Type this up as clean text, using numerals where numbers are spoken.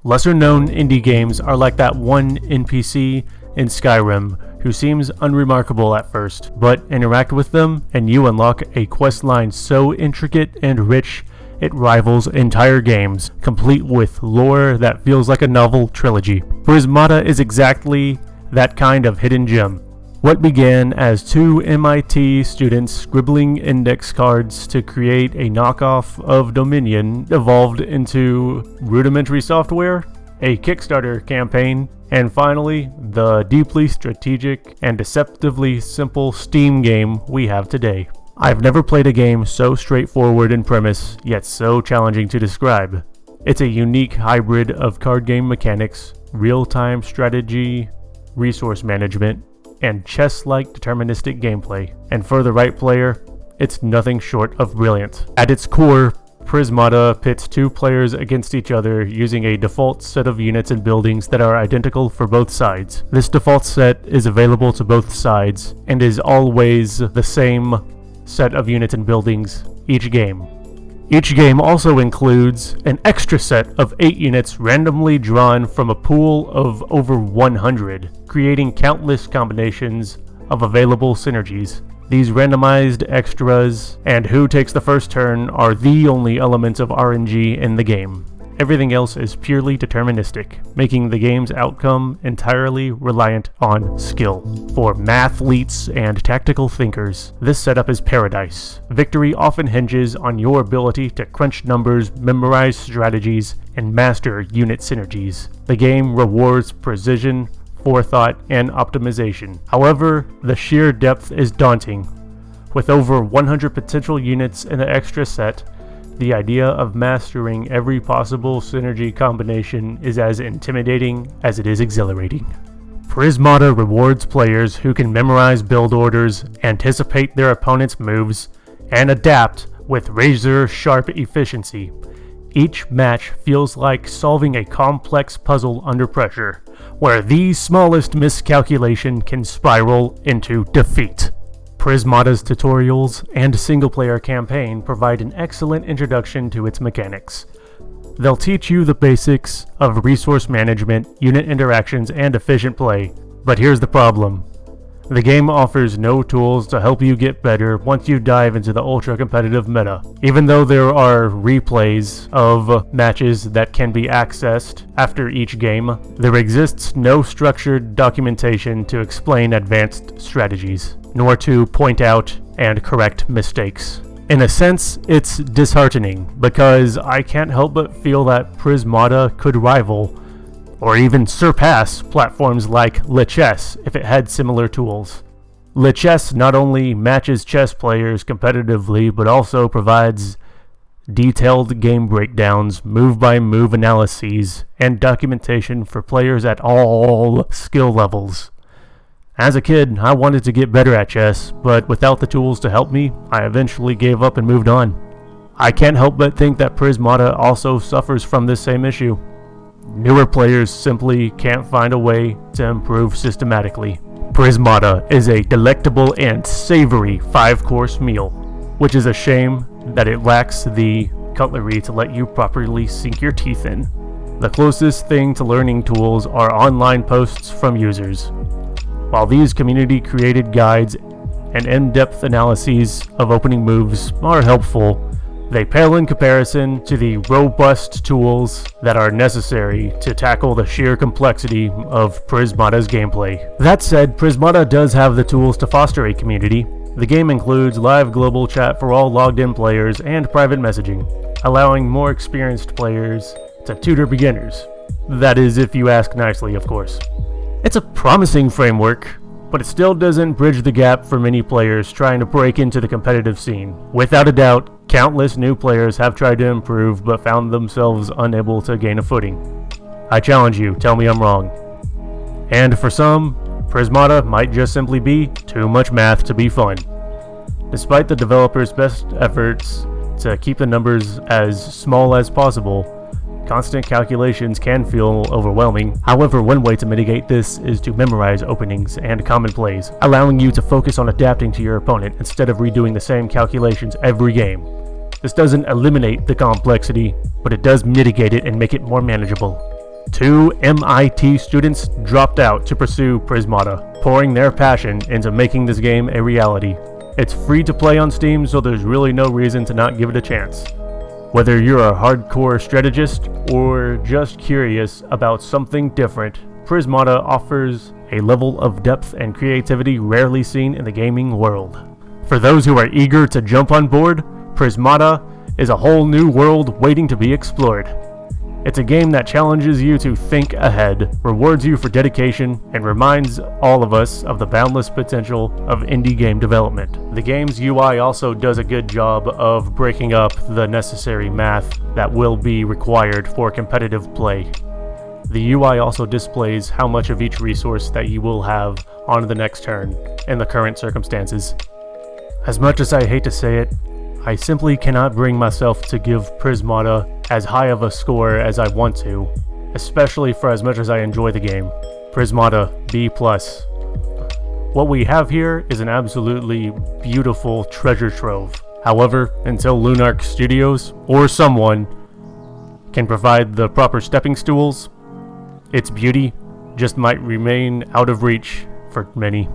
Lesser known indie games are like that one NPC in Skyrim who seems unremarkable at first, but interact with them and you unlock a quest line so intricate and rich it rivals entire games, complete with lore that feels like a novel trilogy. Prismata is exactly that kind of hidden gem. What began as two MIT students scribbling index cards to create a knockoff of Dominion evolved into rudimentary software, a Kickstarter campaign, and finally, the deeply strategic and deceptively simple Steam game we have today. I've never played a game so straightforward in premise, yet so challenging to describe. It's a unique hybrid of card game mechanics, real-time strategy, resource management, and chess-like deterministic gameplay. And for the right player, it's nothing short of brilliant. At its core, Prismata pits two players against each other using a default set of units and buildings that are identical for both sides. This default set is available to both sides and is always the same set of units and buildings each game. Each game also includes an extra set of 8 units randomly drawn from a pool of over 100, creating countless combinations of available synergies. These randomized extras and who takes the first turn are the only elements of RNG in the game. Everything else is purely deterministic, making the game's outcome entirely reliant on skill. For mathletes and tactical thinkers, this setup is paradise. Victory often hinges on your ability to crunch numbers, memorize strategies, and master unit synergies. The game rewards precision, forethought, and optimization. However, the sheer depth is daunting. With over 100 potential units in the extra set, the idea of mastering every possible synergy combination is as intimidating as it is exhilarating. Prismata rewards players who can memorize build orders, anticipate their opponent's moves, and adapt with razor-sharp efficiency. Each match feels like solving a complex puzzle under pressure, where the smallest miscalculation can spiral into defeat. Prismata's tutorials and single-player campaign provide an excellent introduction to its mechanics. They'll teach you the basics of resource management, unit interactions, and efficient play. But here's the problem. The game offers no tools to help you get better once you dive into the ultra-competitive meta. Even though there are replays of matches that can be accessed after each game, there exists no structured documentation to explain advanced strategies, nor to point out and correct mistakes. In a sense, it's disheartening, because I can't help but feel that Prismata could rival or even surpass platforms like Lichess if it had similar tools. Lichess not only matches chess players competitively, but also provides detailed game breakdowns, move-by-move analyses, and documentation for players at all skill levels. As a kid, I wanted to get better at chess, but without the tools to help me, I eventually gave up and moved on. I can't help but think that Prismata also suffers from this same issue. Newer players simply can't find a way to improve systematically. Prismata is a delectable and savory 5-course meal, which is a shame that it lacks the cutlery to let you properly sink your teeth in. The closest thing to learning tools are online posts from users. While these community-created guides and in-depth analyses of opening moves are helpful, they pale in comparison to the robust tools that are necessary to tackle the sheer complexity of Prismata's gameplay. That said, Prismata does have the tools to foster a community. The game includes live global chat for all logged-in players and private messaging, allowing more experienced players to tutor beginners. That is, if you ask nicely, of course. It's a promising framework, but it still doesn't bridge the gap for many players trying to break into the competitive scene. Without a doubt, countless new players have tried to improve but found themselves unable to gain a footing. I challenge you, tell me I'm wrong. And for some, Prismata might just simply be too much math to be fun. Despite the developers' best efforts to keep the numbers as small as possible, constant calculations can feel overwhelming. However, one way to mitigate this is to memorize openings and common plays, allowing you to focus on adapting to your opponent instead of redoing the same calculations every game. This doesn't eliminate the complexity, but it does mitigate it and make it more manageable. 2 MIT students dropped out to pursue Prismata, pouring their passion into making this game a reality. It's free to play on Steam, so there's really no reason to not give it a chance. Whether you're a hardcore strategist or just curious about something different, Prismata offers a level of depth and creativity rarely seen in the gaming world. For those who are eager to jump on board, Prismata is a whole new world waiting to be explored. It's a game that challenges you to think ahead, rewards you for dedication, and reminds all of us of the boundless potential of indie game development. The game's UI also does a good job of breaking up the necessary math that will be required for competitive play. The UI also displays how much of each resource that you will have on the next turn in the current circumstances. As much as I hate to say it, I simply cannot bring myself to give Prismata as high of a score as I want to, especially for as much as I enjoy the game. Prismata B+. What we have here is an absolutely beautiful treasure trove. However, until Lunark Studios, or someone, can provide the proper stepping stools, its beauty just might remain out of reach for many.